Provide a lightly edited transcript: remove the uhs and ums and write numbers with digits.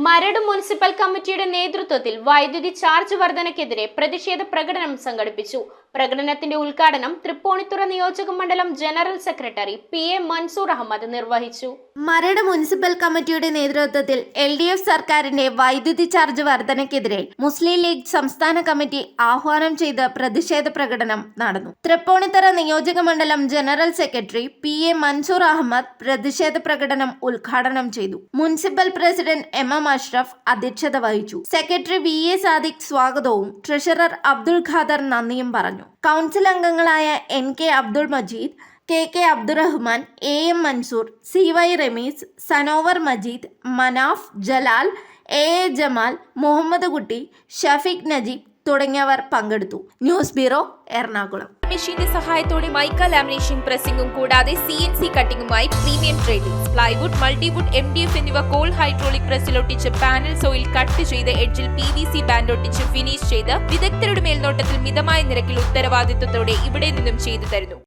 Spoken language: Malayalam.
മരട് മുനിസിപ്പൽ കമ്മിറ്റിയുടെ നേതൃത്വത്തിൽ വൈദ്യുതി ചാർജ് വർധനയ്ക്കെതിരെ പ്രതിഷേധ പ്രകടനം സംഘടിപ്പിച്ചു. പ്രകടനത്തിന്റെ ഉദ്ഘാടനം തൃപ്പൂണിത്തുറ നിയോജക മണ്ഡലം general secretary PA Mansoor Ahammed നിർവഹിച്ചു. മരട് മുനിസിപ്പൽ കമ്മിറ്റിയുടെ നേതൃത്വത്തിൽ LDF സർക്കാരിന്റെ വൈദ്യുതി ചാർജ് വർധനയ്ക്കെതിരെ മുസ്ലിം ലീഗ് സംസ്ഥാന കമ്മിറ്റി ആഹ്വാനം ചെയ്ത് പ്രതിഷേധ പ്രകടനം നടന്നു. തൃപ്പൂണിത്തുറ നിയോജക മണ്ഡലം general secretary PA Mansoor Ahammed പ്രതിഷേധ പ്രകടനം ഉദ്ഘാടനം ചെയ്തു. മുനിസിപ്പൽ പ്രസിഡന്റ് MM അഷ്റഫ് അധ്യക്ഷത വഹിച്ചു. സെക്രട്ടറി VA സാദിഖ് സ്വാഗതവും ട്രഷറർ അബ്ദുൾ ഖാദർ നന്ദിയും പറഞ്ഞു. കൗൺസിൽ അംഗങ്ങളായ NK Abdul Majeed, KK Abdurahman, AM Mansoor, CY Rameez, Sanovar Majeed, Manaf, Jalal, AA Jamal, Muhammad Kutty, Shafeeq Najeeb തുടങ്ങിയവർ പങ്കെടുത്തു. News bureau, Ernakulam. മെഷീന്റെ സഹായത്തോടെ മൈക്ക ലാമിനേഷൻ പ്രസിംഗും കൂടാതെ CNC കട്ടിംഗുമായി premium tradings, plywood, multiwood, MDF എന്നിവ കോൾ ഹൈഡ്രോളിക് പ്രസിൽ ഒട്ടിച്ച് പാനൽ സോയിൽ കട്ട് ചെയ്ത് എഡ്ജിൽ PVC ബാൻഡ് ഒട്ടിച്ച് ഫിനിഷ് ചെയ്ത് വിദഗ്ധരുടെ മേൽനോട്ടത്തിൽ മിതമായ നിരക്കിൽ ഉത്തരവാദിത്വത്തോടെ ഇവിടെ നിന്നും ചെയ്തു തരുന്നു.